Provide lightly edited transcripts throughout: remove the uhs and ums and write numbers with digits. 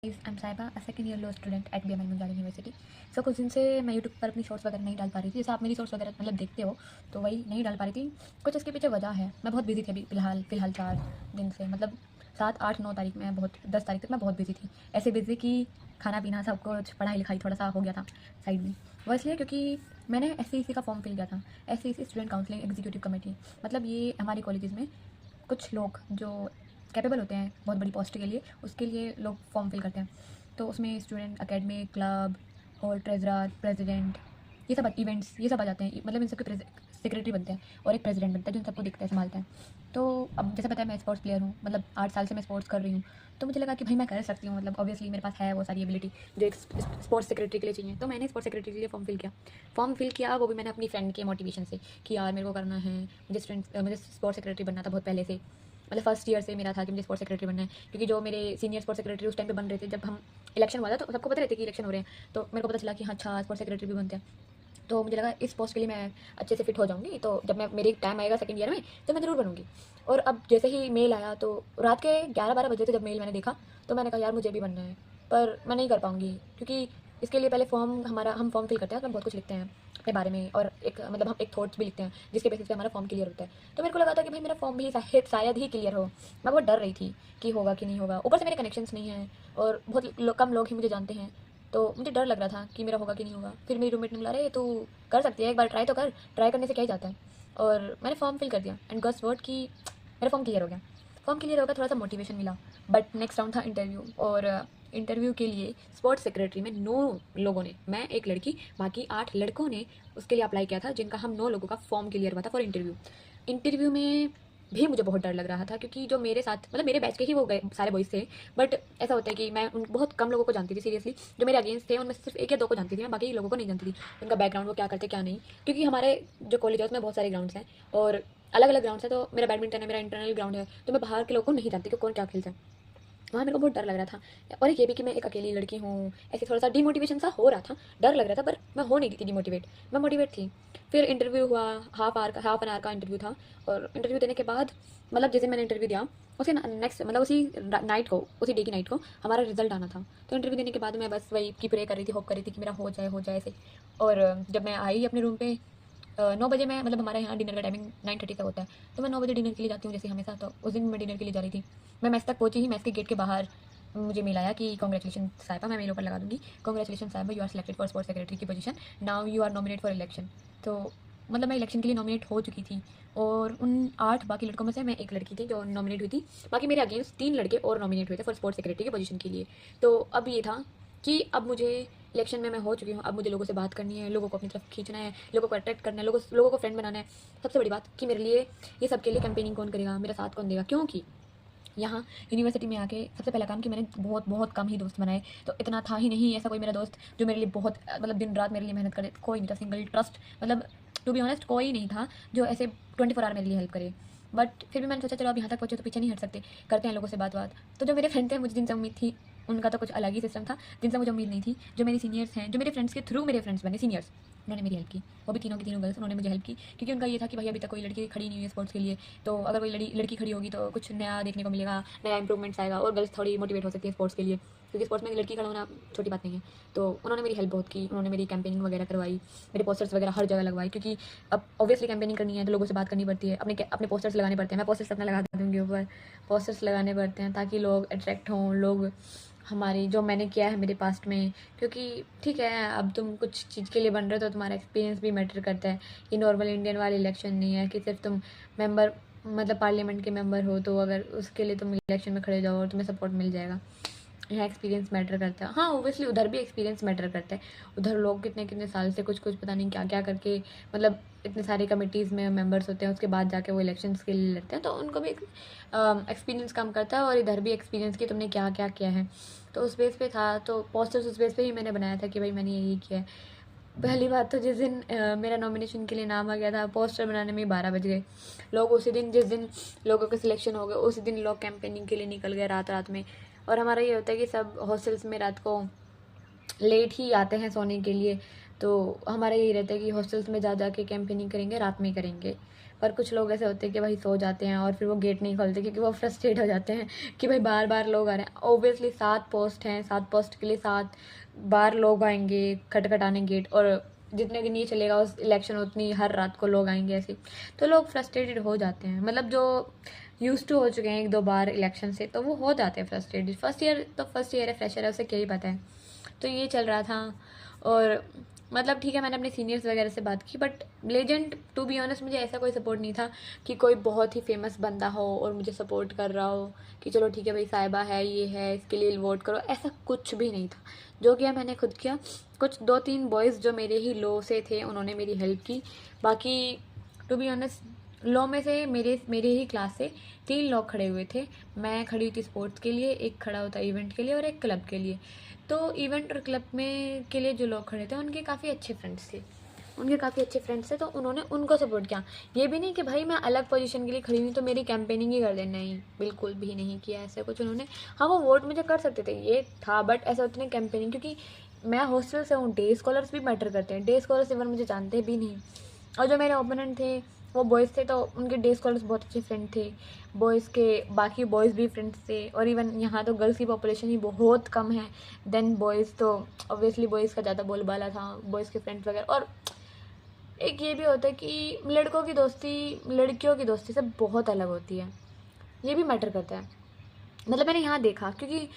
I am Sahiba, a second year law student at BML Munjal university. So कुछ दिन से मैं यूट्यूब पर अपनी शॉर्ट्स वगैरह नहीं डाल पा रही थी। जैसे आप मेरी शॉर्ट्स वगैरह मतलब देखते हो, तो वही नहीं डाल पा रही थी। कुछ इसके पीछे वजह है, मैं बहुत बिजी थी अभी फ़िलहाल 4 दिन से, मतलब 7, 8, 9 तारीख में बहुत 10 तारीख तक मैं बहुत बिजी थी। ऐसे बिजी कि खाना पीना सब कुछ, पढ़ाई लिखाई थोड़ा सा हो गया था साइड में। वो इसलिए क्योंकि मैंने SCEC का फॉर्म फिल किया था, SCEC student counselling executive committee. मतलब ये हमारे कॉलेजेस में कुछ लोग जो कैपेबल होते हैं बहुत बड़ी पोस्ट के लिए, उसके लिए लोग फॉर्म फिल करते हैं। तो उसमें स्टूडेंट एकेडमिक क्लब और ट्रेजरर प्रेसिडेंट ये सब इवेंट्स ये सब आ जाते हैं। मतलब इन सबके सेक्रेटरी बनते हैं और एक प्रेसिडेंट बनता है जो इन सबको देखता है, संभालता है। तो अब जैसे पता है मैं स्पोर्ट्स प्लेयर हूँ, मतलब 8 साल से मैं स्पोर्ट्स कर रही हूँ। तो मुझे लगा कि भाई मैं कर सकती हूँ, मतलब ऑब्वियसली मेरे पास है वो सारी एबिलिटी जो एक स्पोर्ट्स सेक्रेटरी के लिए चाहिए। तो मैंने स्पोर्ट्स सेक्रेटरी के लिए फॉर्म फिल किया, वो भी मैंने अपनी फ्रेंड के मोटिवेशन से कि यार मेरे को करना है, मुझे स्पोर्ट्स सेक्रेटरी बनना था बहुत पहले से। मतलब फर्स्ट ईयर से मेरा था कि मुझे स्पोर्ट्स सेक्रेटरी बनना है, क्योंकि जो मेरे सीनियर स्पोर्ट्स सेक्रेटरी उस टाइम पे बन रहे थे, जब हम इलेक्शन हुआ था तो सबको पता रहता कि इलेक्शन हो रहे हैं। तो मेरे को पता चला कि हाँ अच्छा स्पोर्ट्स सेक्रेटरी भी बनते हैं। तो मुझे लगा इस पोस्ट के लिए मैं अच्छे से फिट हो जाऊंगी, तो जब मैं मेरी टाइम आएगा सेकंड ईयर में तो मैं ज़रूर बनूंगी। और अब जैसे ही मेल आया तो रात के 11-12 बजे थे जब मेल मैंने देखा, तो मैंने कहा यार मुझे भी बनना है, पर मैं नहीं कर पाऊंगी क्योंकि इसके लिए पहले हम फॉर्म फिल करते हैं, तो हम बहुत कुछ लिखते हैं अपने बारे में, और एक मतलब हम एक थॉट्स भी लिखते हैं जिसके बेसिस पे हमारा फॉर्म क्लियर होता है। तो मेरे को लगा था कि भाई मेरा फॉर्म भी शायद ही क्लियर हो। मैं बहुत डर रही थी कि होगा कि नहीं होगा, ऊपर से मेरे कनेक्शंस नहीं हैं और बहुत कम लोग ही मुझे जानते हैं। तो मुझे डर लग रहा था कि मेरा होगा कि नहीं होगा। फिर मेरी रूममेट ने बोला अरे तू कर सकती है, एक बार ट्राई तो कर, ट्राई करने से क्या ही जाता है। और मैंने फॉर्म फिल कर दिया एंड गस वर्ड कि मेरा फॉर्म क्लियर हो गया। फॉर्म क्लियर हो गया, थोड़ा सा मोटिवेशन मिला। बट नेक्स्ट राउंड था इंटरव्यू, और इंटरव्यू के लिए स्पोर्ट्स सेक्रेटरी में 9 लोगों ने, मैं एक लड़की, बाकी 8 लड़कों ने उसके लिए अप्लाई किया था, जिनका हम 9 लोगों का फॉर्म क्लियर हुआ था फॉर इंटरव्यू। इंटरव्यू में भी मुझे बहुत डर लग रहा था क्योंकि जो मेरे साथ मतलब मेरे बैच के ही वो गए सारे बॉयज़ थे। बट ऐसा होता है कि मैं उन बहुत कम लोगों को जानती थी सीरियसली। जो मेरे अगेंस्ट थे उनमें से सिर्फ 1 या 2 को जानती थी मैं, बाकी लोगों को नहीं जानती थी उनका बैकग्राउंड, वो क्या करते क्या नहीं। क्योंकि हमारे जो कॉलेज है उसमें बहुत सारे ग्राउंड्स हैं और अलग अलग ग्राउंड्स हैं। तो मेरा बैडमिंटन है, मेरा इंटरनल ग्राउंड है, तो मैं बाहर के लोगों को नहीं जानती कि कौन क्या खेलता है। वहाँ मेरे को बहुत डर लग रहा था। और एक ये भी कि मैं एक अकेली लड़की हूँ, ऐसे थोड़ा सा डिमोटिवेशन सा हो रहा था, डर लग रहा था, पर मैं हो नहीं रही थी डिमोटिवेट, मैं मोटिवेट थी। फिर इंटरव्यू हुआ, हाफ एन आवर का इंटरव्यू था। और इंटरव्यू देने के बाद मतलब जैसे मैंने इंटरव्यू दिया, उसके नेक्स्ट मतलब उसी नाइट को, उसी डे की नाइट को हमारा रिजल्ट आना था। तो इंटरव्यू देने के बाद मैं बस वही की प्रे कर रही थी, होप कर रही थी कि मेरा हो जाए ऐसे। और जब मैं आई अपने रूम पे 9 बजे, मैं मतलब हमारे यहाँ डिनर का टाइमिंग 9:30 तक होता है, तो मैं 9 बजे डिनर के लिए जाती हूँ जैसे हमेशा। तो उस दिन मैं डिनर के लिए जा रही थी। मैं मेस तक पहुँची ही, मेस के गेट के बाहर मुझे मेल आया कि कॉन्ग्रेचुलेशन साहिबा, मैं मेल ऊपर लगा दूँगी, congratulation Sahiba, you are selected for sports secretary की position, now you are nominate for election. तो मतलब मैं इलेक्शन के लिए नॉमिनेट हो चुकी थी, और उन 8 बाकी लड़कों में से मैं एक लड़की थी जो नॉमिनेट हुई थी। बाकी मेरे अगेंस्ट 3 लड़के और नॉमिनेट हुए थे फॉर स्पोर्ट्स सेक्रेटरी की पोजीशन के लिए। तो अब ये था कि अब मुझे इलेक्शन में मैं हो चुकी हूँ, अब मुझे लोगों से बात करनी है, लोगों को अपनी तरफ खींचना है, लोगों को अट्रैक्ट करना है, लोगों को फ्रेंड बनाना है। सबसे बड़ी बात कि मेरे लिए ये सब के लिए कैंपेनिंग कौन करेगा, मेरा साथ कौन देगा। क्योंकि यहाँ यूनिवर्सिटी में आके सबसे पहला काम कि मैंने बहुत बहुत कम ही दोस्त बनाए। तो इतना था ही नहीं ऐसा कोई मेरा दोस्त जो मेरे लिए बहुत मतलब दिन रात मेरे लिए मेहनत करे, कोई नहीं था। सिंगल ट्रस्ट मतलब टू बी ऑनेस्ट कोई नहीं था जो ऐसे 24 आवर मेरे लिए हेल्प करे। बट फिर भी मैंने सोचा चलो अब यहाँ तक पहुँचे तो पीछे नहीं हट सकते, करते हैं लोगों से बात। तो जो मेरे फ्रेंड थे, मुझे जिनसे उम्मीद थी उनका तो कुछ अलग ही सिस्टम था, जिनसे मुझे उम्मीद नहीं थी। जो मेरे सीनियर्स हैं, जो मेरे फ्रेंड्स के थ्रू मेरे फ्रेंड्स बने सीनियर्स, उन्होंने मेरी हेल्प की। वो भी तीनों की तीनों गर्ल्स, उन्होंने मुझे हेल्प की क्योंकि उनका ये था कि भाई अभी तक कोई लड़की खड़ी नहीं हुई है स्पोर्ट्स के लिए। तो अगर कोई लड़की खड़ी होगी तो कुछ नया देखने को मिलेगा, नया इंप्रूवमेंट्स आएगा और गर्ल्स थोड़ी मोटिवेट हो सकती है स्पोर्ट्स के लिए, क्योंकि स्पोर्ट्स में लड़की खड़ा होना छोटी बात नहीं है। तो उन्होंने मेरी हेल्प बहुत की, उन्होंने मेरी कैंपेनिंग वगैरह करवाई, मेरे पोस्टर्स वगैरह हर जगह लगवाई, क्योंकि अब ऑब्वियसली कैंपेनिंग करनी है तो लोगों से बात करनी पड़ती है, अपने पोस्टर्स लगाने पड़ते हैं। मैं पोस्टर्स अपना लगा दूँगी ऊपर, पोस्टर्स लगाने पड़ते हैं ताकि लोग अट्रैक्ट हों, लोग हमारी जो मैंने किया है मेरे पास्ट में। क्योंकि ठीक है अब तुम कुछ चीज़ के लिए बन रहे हो तो तुम्हारा एक्सपीरियंस भी मैटर करता है। ये नॉर्मल इंडियन वाले इलेक्शन नहीं है कि सिर्फ तुम मेंबर मतलब पार्लियामेंट के मेंबर हो तो अगर उसके लिए तुम इलेक्शन में खड़े जाओ और तुम्हें सपोर्ट मिल जाएगा। यहाँ एक्सपीरियंस मैटर करता है। हाँ ओबियसली उधर भी एक्सपीरियंस मैटर करता है। उधर लोग कितने कितने साल से कुछ कुछ पता नहीं क्या क्या करके मतलब इतने सारे कमिटीज़ में मेंबर्स होते हैं, उसके बाद जाके वो इलेक्शंस के लिए लड़ते हैं, तो उनको भी एक्सपीरियंस कम करता है। और इधर भी एक्सपीरियंस की तुमने क्या क्या किया है, तो उस बेस पे था। तो पोस्टर्स उस बेस पे ही मैंने बनाया था कि भाई मैंने यही किया है। पहली बात तो जिस दिन मेरा नॉमिनेशन के लिए नाम आ गया था, पोस्टर बनाने में ही 12 बज गए। लोग उसी दिन, जिस दिन लोगों के सिलेक्शन हो गए, उसी दिन लोग कैंपेनिंग के लिए निकल गए रात रात में। और हमारा ये होता है कि सब हॉस्टल्स में रात को लेट ही आते हैं सोने के लिए, तो हमारा यही रहता है कि हॉस्टल्स में जा के कैंपेनिंग करेंगे, रात में करेंगे। पर कुछ लोग ऐसे होते हैं कि भाई सो जाते हैं और फिर वो गेट नहीं खोलते क्योंकि वो फ्रस्ट्रेट हो जाते हैं कि भाई बार बार लोग आ रहे हैं। ऑब्वियसली 7 पोस्ट हैं, 7 पोस्ट के लिए 7 बार लोग आएंगे खटखटाने गेट, और जितने दिन ये चलेगा उस इलेक्शन उतनी हर रात को लोग आएंगे ऐसे, तो लोग फ्रस्ट्रेटेड हो जाते हैं। मतलब जो यूज टू हो चुके हैं 1-2 बार इलेक्शन से, तो वो हो जाते हैं फ्रस्ट्रेटेड। फर्स्ट ईयर है, फ्रेशर है, उसे क्या ही पता है। तो ये चल रहा था। और मतलब ठीक है, मैंने अपने सीनियर्स वगैरह से बात की, but legend to be honest मुझे ऐसा कोई सपोर्ट नहीं था कि कोई बहुत ही फेमस बंदा हो और मुझे सपोर्ट कर रहा हो कि चलो ठीक है भाई साहिबा है, ये है, इसके लिए वोट करो। ऐसा कुछ भी नहीं था। जो किया मैंने खुद किया। कुछ 2-3 बॉयज़ जो मेरे ही लो से थे उन्होंने मेरी हेल्प की। बाकी टू बी ऑनेस्ट लो में से मेरे ही क्लास से 3 लोग खड़े हुए थे। मैं खड़ी हुई थी स्पोर्ट्स के लिए, एक खड़ा होता इवेंट के लिए और एक क्लब के लिए। तो इवेंट और क्लब में के लिए जो लोग खड़े थे उनके काफ़ी अच्छे फ्रेंड्स थे, तो उन्होंने उनको सपोर्ट किया। ये भी नहीं कि भाई मैं अलग पोजीशन के लिए खड़ी हुई तो मेरी कैंपेनिंग ही कर देना, नहीं, बिल्कुल भी नहीं किया ऐसा कुछ उन्होंने। हाँ, वो वोट मुझे कर सकते थे, ये था, बट ऐसा होता नहीं कैंपेनिंग, क्योंकि मैं हॉस्टल से हूँ, डे स्कॉलर्स भी मैटर करते हैं। डे स्कॉलर्स इवन मुझे जानते भी नहीं, और जो मेरे ओपोनेंट थे वो बॉयज़ थे, तो उनके डे स्कॉलर्स बहुत अच्छे फ्रेंड थे। बॉयज़ के बाकी बॉयज़ भी फ्रेंड्स थे, और इवन यहाँ तो गर्ल्स की पॉपुलेशन ही बहुत कम है देन बॉयज़, तो ऑब्वियसली बॉयज़ का ज़्यादा बोलबाला था, बॉयज़ के फ्रेंड्स वगैरह। और एक ये भी होता है कि लड़कों की दोस्ती लड़कियों की दोस्ती से बहुत अलग होती है, ये भी मैटर करता है। मतलब मैंने यहाँ देखा, क्योंकि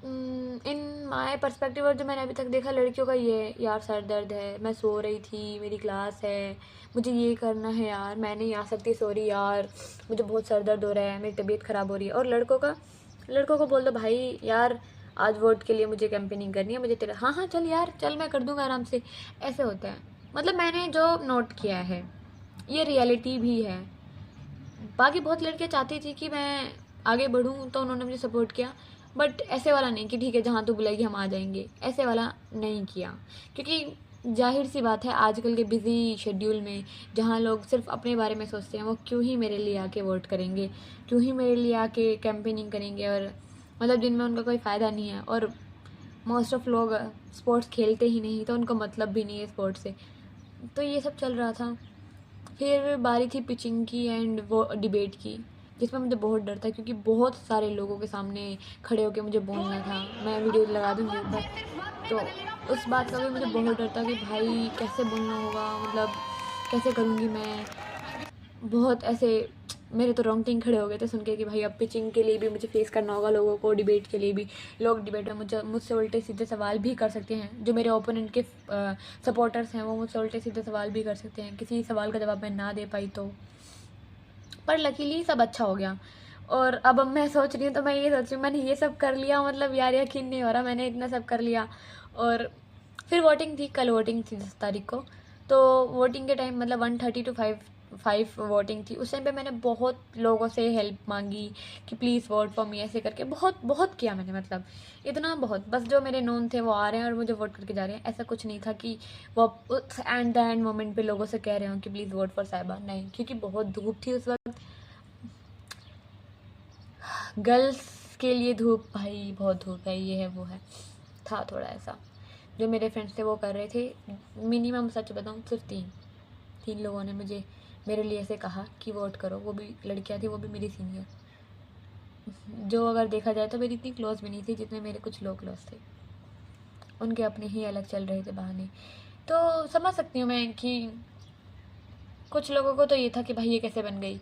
इन माय पर्सपेक्टिव, और जो मैंने अभी तक देखा लड़कियों का, ये यार सर दर्द है, मैं सो रही थी, मेरी क्लास है, मुझे ये करना है यार, मैं नहीं आ सकती, सॉरी यार, मुझे बहुत सर दर्द हो रहा है, मेरी तबीयत ख़राब हो रही है। और लड़कों को बोल दो भाई यार आज वोट के लिए मुझे कैंपेनिंग करनी है, मुझे तेरा, हाँ हाँ चल यार चल, मैं कर दूँगा आराम से, ऐसे होता है। मतलब मैंने जो नोट किया है ये रियलिटी भी है। बाकी बहुत लड़कियाँ चाहती थी कि मैं आगे बढ़ूँ, तो उन्होंने मुझे सपोर्ट किया, बट ऐसे वाला नहीं कि ठीक है जहाँ तू बुलाएगी हम आ जाएंगे, ऐसे वाला नहीं किया। क्योंकि जाहिर सी बात है आजकल के बिज़ी शेड्यूल में जहाँ लोग सिर्फ अपने बारे में सोचते हैं, वो क्यों ही मेरे लिए आके वोट करेंगे, क्यों ही मेरे लिए आके कैंपेनिंग करेंगे, और मतलब जिनमें उनका कोई फ़ायदा नहीं है। और मोस्ट ऑफ लोग स्पोर्ट्स खेलते ही नहीं, तो उनको मतलब भी नहीं है स्पोर्ट्स से। तो ये सब चल रहा था। फिर बारी थी पिचिंग की एंड वो डिबेट की, जिसमें मुझे बहुत डर था, क्योंकि बहुत सारे लोगों के सामने खड़े होकर मुझे बोलना था। मैं वीडियो लगा दूँगी ऊपर, तो उस बात का भी मुझे बहुत डर था कि भाई कैसे बोलना होगा, मतलब कैसे करूँगी मैं। बहुत ऐसे मेरे तो रोंगटिंग खड़े हो गए थे सुन के कि भाई अब पिचिंग के लिए भी मुझे फेस करना होगा लोगों को, डिबेट के लिए भी। लोग डिबेट में मुझसे उल्टे सीधे सवाल भी कर सकते हैं, जो मेरे ओपोनेंट के सपोर्टर्स हैं वो मुझसे उल्टे सीधे सवाल भी कर सकते हैं, किसी सवाल का जवाब मैं ना दे पाई तो। पर लकीली सब अच्छा हो गया। और अब मैं सोच रही हूँ, तो मैं ये सोच रही हूँ मैंने ये सब कर लिया, मतलब यार यकीन नहीं हो रहा मैंने इतना सब कर लिया। और फिर वोटिंग थी, कल वोटिंग थी 10 तारीख को। तो वोटिंग के टाइम मतलब 1:30 to 5 वोटिंग थी। उस टाइम पे मैंने बहुत लोगों से हेल्प मांगी कि प्लीज़ वोट फॉर मी, ऐसे करके बहुत बहुत किया मैंने। मतलब इतना बहुत, बस जो मेरे नोन थे वो आ रहे हैं और मुझे वोट करके जा रहे हैं। ऐसा कुछ नहीं था कि वो उस एंड मोमेंट पे लोगों से कह रहे हो कि प्लीज़ वोट फॉर साहिबा, नहीं, क्योंकि बहुत धूप थी उस वक्त। गर्ल्स के लिए धूप भाई बहुत धूप है, ये है वो है, था थोड़ा ऐसा। जो मेरे फ्रेंड्स थे वो कर रहे थे, मिनिमम सच बताऊँ सिर्फ तीन लोगों ने मेरे लिए ऐसे कहा कि वोट करो, वो भी लड़कियां थी, वो भी मेरी सीनियर, जो अगर देखा जाए तो मेरी इतनी क्लोज भी नहीं थी जितने मेरे कुछ लोग क्लोज थे। उनके अपने ही अलग चल रहे थे बहाने। तो समझ सकती हूँ मैं कि कुछ लोगों को तो ये था कि भाई ये कैसे बन गई,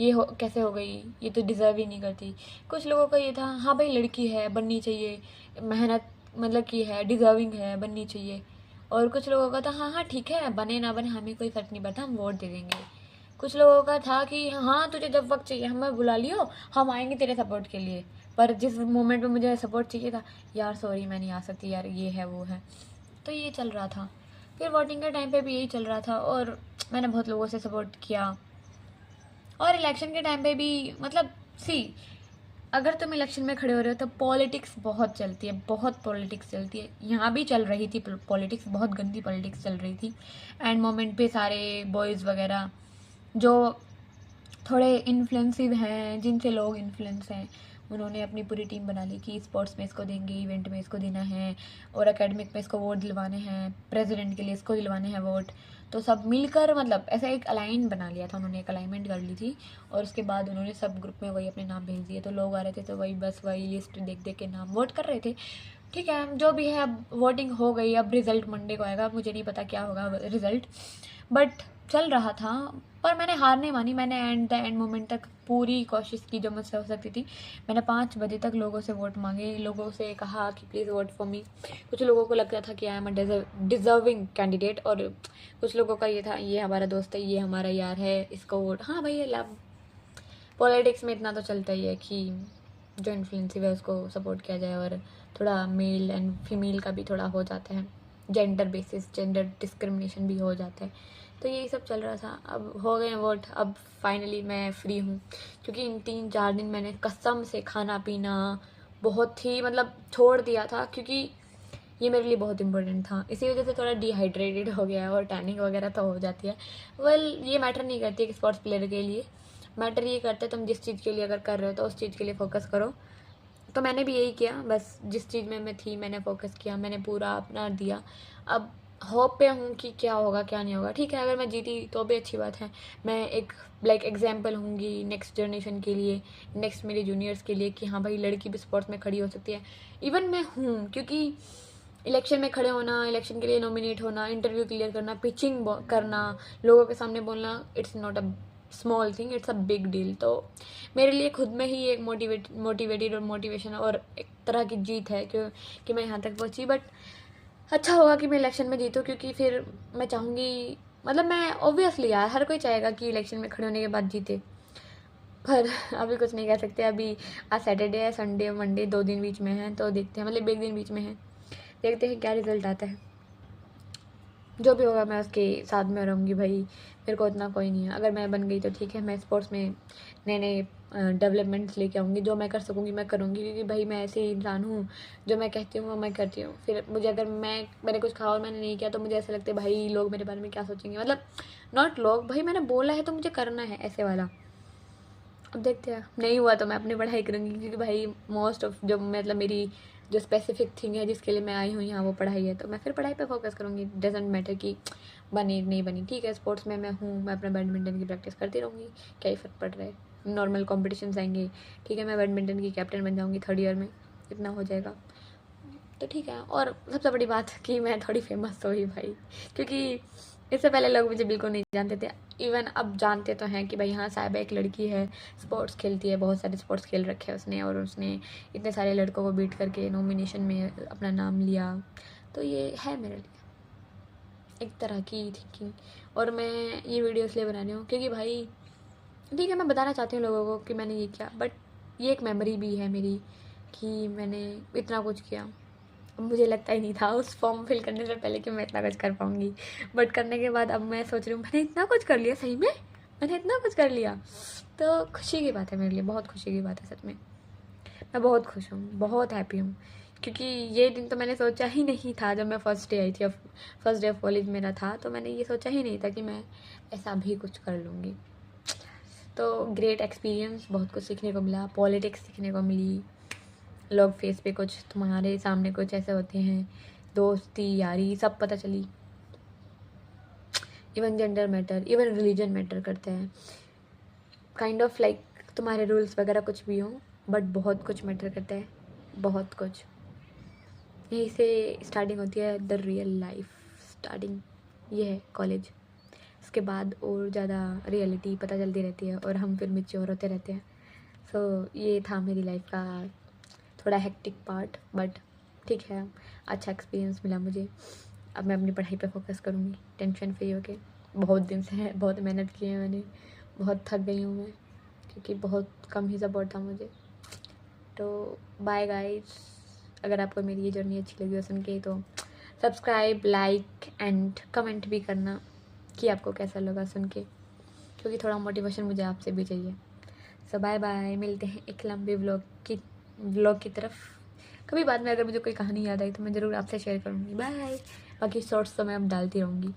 कैसे हो गई, ये तो डिज़र्व ही नहीं करती। कुछ लोगों का ये था हाँ भाई लड़की है बननी चाहिए, मेहनत मतलब की है, डिज़र्विंग है, बननी चाहिए। और कुछ लोगों का था हाँ हाँ ठीक है, बने ना बने हमें कोई फ़र्क नहीं पड़ता, हम वोट दे देंगे। कुछ लोगों का था कि हाँ तुझे जब वक्त चाहिए हमें बुला लियो, हम आएंगे तेरे सपोर्ट के लिए। पर जिस मोमेंट में मुझे सपोर्ट चाहिए था, यार सॉरी मैं नहीं आ सकती यार, ये है वो है। तो ये चल रहा था। फिर वोटिंग के टाइम पे भी यही चल रहा था, और मैंने बहुत लोगों से सपोर्ट किया। और इलेक्शन के टाइम पे भी मतलब अगर तुम इलेक्शन में खड़े हो रहे हो तो पॉलिटिक्स बहुत चलती है, बहुत पॉलिटिक्स चलती है। यहाँ भी चल रही थी पॉलिटिक्स, बहुत गंदी पॉलिटिक्स चल रही थी। एंड मोमेंट पे सारे बॉयज़ वगैरह जो थोड़े इन्फ्लुएंसिव हैं, जिनसे लोग इन्फ्लुएंस हैं, उन्होंने अपनी पूरी टीम बना ली कि स्पोर्ट्स में इसको देंगे, इवेंट में इसको देना है, और एकेडमिक में इसको वोट दिलवाने हैं, प्रेसिडेंट के लिए इसको दिलवाने हैं वोट। तो सब मिलकर मतलब ऐसा एक अलाइन बना लिया था उन्होंने, एक अलाइनमेंट कर ली थी, और उसके बाद उन्होंने सब ग्रुप में वही अपने नाम भेज दिए। तो लोग आ रहे थे तो वही बस वही लिस्ट देख देख के नाम वोट कर रहे थे। ठीक है, जो भी है, अब वोटिंग हो गई, अब रिज़ल्ट मंडे को आएगा, मुझे नहीं पता क्या होगा रिज़ल्ट, बट चल रहा था। पर मैंने हार नहीं मानी, मैंने एंड मोमेंट तक पूरी कोशिश की जो मुझसे हो सकती थी। मैंने 5 बजे तक लोगों से वोट मांगे, लोगों से कहा कि प्लीज़ वोट फॉर मी। कुछ लोगों को लगता था कि I am a deserving candidate, और कुछ लोगों का ये था ये हमारा दोस्त है, ये हमारा यार है, इसको वोट। हाँ भाई, लव पॉलिटिक्स में इतना तो चलता ही है कि जो इन्फ्लुएंसिव है उसको सपोर्ट किया जाए, और थोड़ा मेल एंड फीमेल का भी थोड़ा हो जाता है, जेंडर बेसिस, जेंडर डिस्क्रिमिनेशन भी हो जाता है। तो यही सब चल रहा था। अब हो गए वोट, अब फाइनली मैं फ्री हूँ, क्योंकि इन 3-4 दिन मैंने कसम से खाना पीना बहुत ही मतलब छोड़ दिया था, क्योंकि ये मेरे लिए बहुत इंपॉर्टेंट था। इसी वजह से थोड़ा डिहाइड्रेटेड हो गया है, और टैनिंग वगैरह तो हो जाती है। वेल, ये मैटर नहीं करती है कि स्पोर्ट्स प्लेयर के लिए, मैटर ये करता है तुम जिस चीज़ के लिए अगर कर रहे हो तो उस चीज़ के लिए फोकस करो। तो मैंने भी यही किया, बस जिस चीज़ में मैं थी मैंने फोकस किया, मैंने पूरा अपना दिया। अब होप पे हूँ कि क्या होगा क्या नहीं होगा। ठीक है, अगर मैं जीती तो भी अच्छी बात है, मैं एक एग्जाम्पल होंगी नेक्स्ट जनरेशन के लिए, नेक्स्ट मेरे जूनियर्स के लिए, कि हाँ भाई लड़की भी स्पोर्ट्स में खड़ी हो सकती है। इवन मैं हूँ, क्योंकि इलेक्शन में खड़े होना, इलेक्शन के लिए नॉमिनेट होना, इंटरव्यू क्लियर करना, पिचिंग करना, लोगों के सामने बोलना, it's not a small thing, it's a big deal. तो मेरे लिए खुद में ही एक मोटिवेटेड और मोटिवेशन और एक तरह की जीत है कि मैं यहाँ तक पहुँची। बट अच्छा होगा कि मैं इलेक्शन में जीतूँ, क्योंकि फिर मैं चाहूँगी, मतलब मैं ऑब्वियसली यार हर कोई चाहेगा कि इलेक्शन में खड़े होने के बाद जीते, पर अभी कुछ नहीं कह सकते। अभी आज सैटरडे है, संडे मंडे 2 दिन बीच में है, तो देखते हैं, मतलब 1 दिन बीच में है, देखते हैं क्या रिजल्ट आता है। जो भी होगा मैं उसके साथ में रहूँगी भाई, मेरे को इतना कोई नहीं है। अगर मैं बन गई तो ठीक है, मैं स्पोर्ट्स में नए नए डेवलपमेंट्स लेके आऊँगी, जो मैं कर सकूँगी मैं करूँगी, क्योंकि भाई मैं ऐसी इंसान हूँ, जो मैं कहती हूँ वो मैं करती हूँ। फिर मुझे अगर मैंने कुछ कहा और मैंने नहीं किया तो मुझे ऐसा लगता है भाई लोग मेरे बारे में क्या सोचेंगे, मतलब नॉट लोग, भाई मैंने बोला है तो मुझे करना है, ऐसे वाला। अब देखते हैं, नहीं हुआ तो मैं अपनी पढ़ाई करूँगी, क्योंकि भाई मोस्ट ऑफ जो मतलब मेरी जो स्पेसिफिक थिंग है जिसके लिए मैं आई हूँ यहाँ वो पढ़ाई है, तो मैं फिर पढ़ाई पे फोकस करूँगी। डजेंट मैटर कि बनी नहीं बनी, ठीक है, स्पोर्ट्स में मैं हूँ, मैं अपना बैडमिंटन की प्रैक्टिस करती रहूँगी, क्या ही फ़र्क पड़ रहा है। नॉर्मल कॉम्पिटिशन्स आएंगे, ठीक है, मैं बैडमिंटन की कैप्टन बन जाऊँगी 3rd ईयर में, इतना हो जाएगा तो ठीक है। और सबसे बड़ी बात कि मैं थोड़ी फेमस हुई भाई, क्योंकि इससे पहले लोग मुझे बिल्कुल नहीं जानते थे। इवन अब जानते तो हैं कि भाई हाँ साहिबा एक लड़की है, स्पोर्ट्स खेलती है, बहुत सारे स्पोर्ट्स खेल रखे हैं उसने, और उसने इतने सारे लड़कों को बीट करके नॉमिनेशन में अपना नाम लिया। तो ये है मेरे लिए एक तरह की थिंकिंग, और मैं ये वीडियो इसलिए बना रही हूँ क्योंकि भाई ठीक है, मैं बताना चाहती हूँ लोगों को कि मैंने ये किया, बट ये एक मेमोरी भी है मेरी कि मैंने इतना कुछ किया। मुझे लगता ही नहीं था उस फॉर्म फिल करने से पहले कि मैं इतना कुछ कर पाऊँगी, बट करने के बाद अब मैं सोच रही हूँ मैंने इतना कुछ कर लिया, सही में मैंने इतना कुछ कर लिया। तो खुशी की बात है मेरे लिए, बहुत खुशी की बात है सच में। मैं बहुत खुश हूँ, बहुत हैप्पी हूँ, क्योंकि ये दिन तो मैंने सोचा ही नहीं था। जब मैं फर्स्ट डे आई थी, फर्स्ट डे ऑफ कॉलेज मेरा था, तो मैंने ये सोचा ही नहीं था कि मैं ऐसा भी कुछ कर लूँगी। तो ग्रेट एक्सपीरियंस, बहुत कुछ सीखने को मिला, पॉलिटिक्स सीखने को मिली, लोग फेस पे कुछ, तुम्हारे सामने कुछ ऐसे होते हैं, दोस्ती यारी सब पता चली। Even gender matter, even religion matter करता है, काइंड ऑफ लाइक तुम्हारे रूल्स वगैरह कुछ भी हो, बट बहुत कुछ मैटर करता है, बहुत कुछ। यहीं से स्टार्टिंग होती है द रियल लाइफ, स्टार्टिंग ये है कॉलेज। उसके बाद और ज़्यादा रियलिटी पता चलती रहती है, और हम फिर मैच्योर होते रहते हैं। सो ये था मेरी लाइफ का थोड़ा हेक्टिक पार्ट, बट ठीक है, अच्छा एक्सपीरियंस मिला मुझे। अब मैं अपनी पढ़ाई पे फोकस करूँगी टेंशन फ्री होके। बहुत दिन से है, बहुत मेहनत की है मैंने, बहुत थक गई हूँ मैं, क्योंकि बहुत कम ही सपोर्ट था मुझे। तो बाय गाइस, अगर आपको मेरी ये जर्नी अच्छी लगी हो सुन के, तो सब्सक्राइब, लाइक एंड कमेंट भी करना कि आपको कैसा लगा सुन के, क्योंकि थोड़ा मोटिवेशन मुझे आपसे भी चाहिए। सो बाय बाय, मिलते हैं एक लंबे व्लॉग की तरफ कभी बाद में। अगर मुझे कोई कहानी याद आई तो मैं ज़रूर आपसे शेयर करूँगी। बाय। बाकी शॉर्ट्स तो मैं अब डालती रहूँगी।